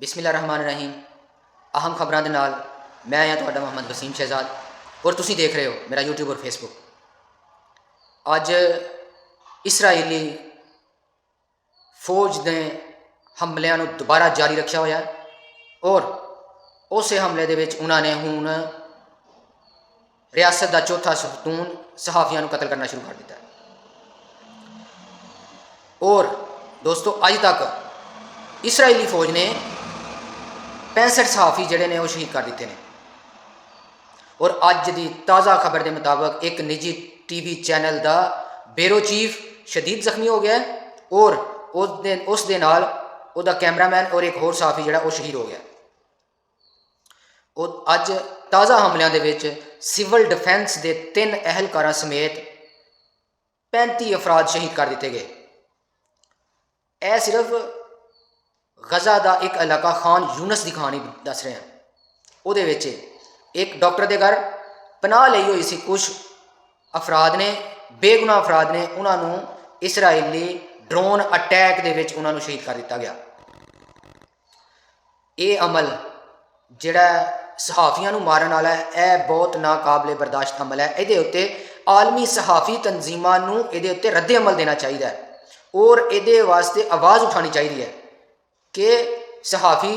बिस्मिल्लाहिर्रहमानिर्रहीम। अहम खबरां दे नाल मैं हाँ तुहाडा मोहम्मद वसीम शहजाद और तुसीं देख रहे हो मेरा यूट्यूब और फेसबुक। अज इसराइली फौज ने हमलियां नूं दोबारा जारी रखा होया और उस हमले दे विच उन्होंने हुण रियासत का चौथा सतून सहाफियां नूं कतल करना शुरू कर दिता है। और दोस्तों अज तक इसराइली फौज ने 65 सहाफ़ी जिहड़े ने वो शहीद कर दिते हैं। और अज की ताज़ा खबर के मुताबिक एक निजी टीवी चैनल का ब्यूरो चीफ शदीद जख्मी हो गया और उस दे नाल उहदा कैमरामैन और एक होर सहाफ़ी जिहड़ा वो शहीद हो गया। और अज ताज़ा हमलों के विच सिविल डिफेंस के 3 अहलकारां समेत 35 अफराद शहीद कर दिते गए। यह सिर्फ गजा का एक इलाका खान यूनस की कहानी दस रहे हैं। उहदे विच एक डॉक्टर के घर पनाह लई हुई सी कुछ अफराद ने, बेगुनाह अफराद ने, उन्होंने इसराइली ड्रोन अटैक दे विच उन्होंने शहीद कर दिता गया। ये अमल जिहड़ा सहाफियां नूं मारन वाला है, यह बहुत नाकाबिले बर्दाश्त अमल है। इहदे उत्ते आलमी सहाफ़ी तंजीमां नूं इहदे उत्ते रद्दे अमल देना चाहिए और इहदे वास्ते आवाज़ उठानी चाहिए कि सहाफ़ी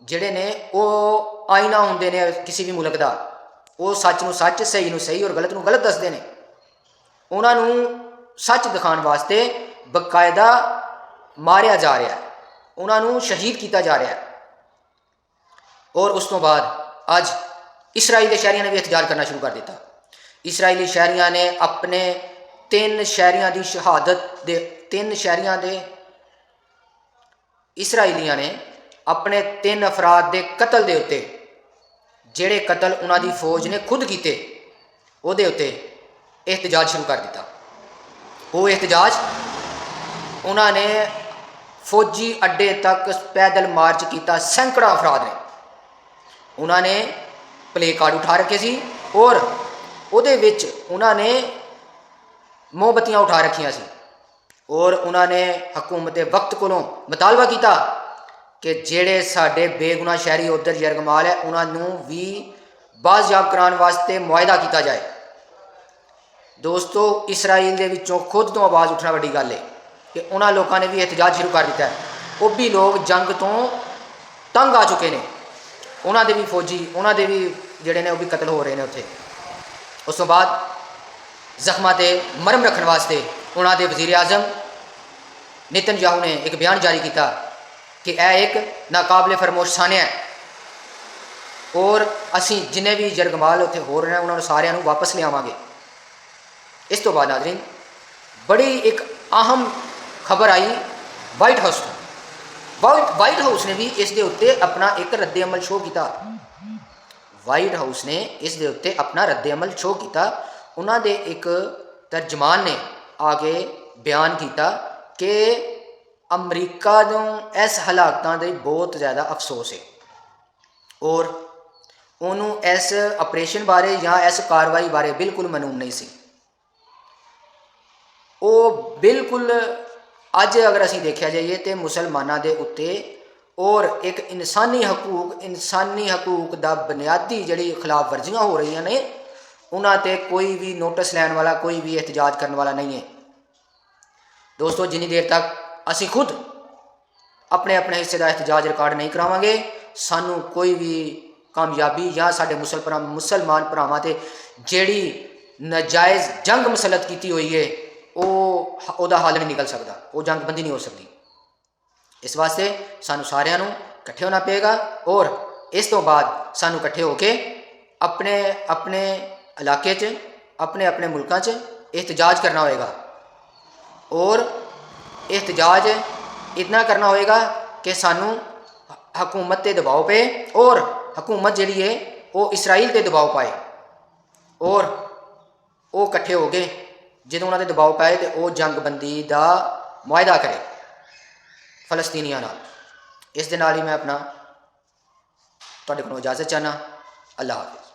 जिहड़े ने वो आईना हुंदे ने किसी भी मुल्क का, वो सच नूं सच, सही नूं सही और गलत नूं गलत दसदे ने। उन्हां नूं सच दिखाने वास्ते बकायदा मारिया जा रहा है, उन्हां नूं शहीद किया जा रहा है। और उस तो बाद अज इसराइली शहरियों ने भी एहतजाज करना शुरू कर दिता। इसराइली शहरियों ने अपने 3 शहरियों की शहादत दे 3 शहरियों के इसराइलियां ने अपने 3 अफराद के कतल के उत्ते जिहड़े कतल उन्होंने फौज ने खुद किए उहदे उत्ते एहतजाज शुरू कर दिता। वो एहतजाज उन्होंने फौजी अड्डे तक पैदल मार्च किया। सैकड़ा अफराद ने उन्होंने प्ले कार्ड उठा रखे सी और उहदे विच उन्होंने मोमबत्तियां उठा रखियां सी और उन्होंने हुकूमत वक्त को मुतालबा किया कि जेड़े साडे बेगुनाह शहरी उधर यरगमाल है उन्होंने भी बाजियाब कराने वास्ते मुआहदा किया जाए। दोस्तों इसराइल के विचों खुद तो आवाज़ उठना बड़ी गल है कि उन्होंने लोगों ने भी एहतजाज शुरू कर दिता है। वो भी लोग जंग तो तंग आ चुके हैं, उन्होंने भी फौजी उन्होंने भी जोड़े ने वो भी कतल हो रहे हैं उत्थे। उस तो बाद जख्मां ते मरहम रखने वास्ते उन्होंने वज़ीर आज़म नेतन्याहू ने एक बयान जारी किया कि यह एक नाकाबिले फरमोश सानिया है और असी जिन्हें भी जरगमाल उत्थे हो रहे हैं उन्होंने सारिਆਂ ਨੂੰ वापस लियावांगे। इस तो बाद नाज़रीन बड़ी एक अहम खबर आई वाइट हाउस तो। वाइट हाउस ने भी इस दे उत्ते अपना एक रद्दे अमल शो किया। वाइट हाउस ने इस दे उत्ते अपना रद्दे अमल शो किया। उन्होंने एक तर्जमान ने आके बयान किया कि अमरीका को इस हालातों के बहुत ज़्यादा अफसोस है और उन्होंने इस ऑपरेशन बारे या इस कार्रवाई बारे बिल्कुल मालूम नहीं सी। वो बिल्कुल अज अगर असीं देखा जाइए तो मुसलमानों के उत्ते और एक इंसानी हकूक का बुनियादी जिहड़ी खिलाफ वर्जियां हो रही ने उन्होंने कोई भी नोटिस लैन वाला, कोई भी एहतजाज करने वाला नहीं है। दोस्तों जिन्नी देर तक असी खुद अपने अपने हिस्से का एहतजाज रिकॉर्ड नहीं करावांगे, सानू कोई भी कामयाबी या साडे मुसलमान भरावां ते जिहड़ी नाजायज़ जंग मुसलत की हुई है वो हल नहीं निकल सकता, वो जंग बंदी नहीं हो सकती। इस वास्ते सानू सारिਆਂ ਨੂੰ इकट्ठे होना पेगा और इस तो बाद सानू इकट्ठे होके अपने अपने इलाके च अपने अपने मुल्कों च एहतजाज करना होएगा। और एहतजाज इतना करना होएगा कि सानू हुकूमत ते दबाव पे और हुकूमत जिहड़ी है वो इसराइल ते दबाव पाए और वो इकट्ठे हो गए जो उन्होंने दबाव पाए तो वह जंगबंदी का मुआहदा करे फलस्तीनियों नाल। इस दे नाल ही मैं अपना तुहाडे कोलों इजाजत चाहना। अल्लाह हाफिज़।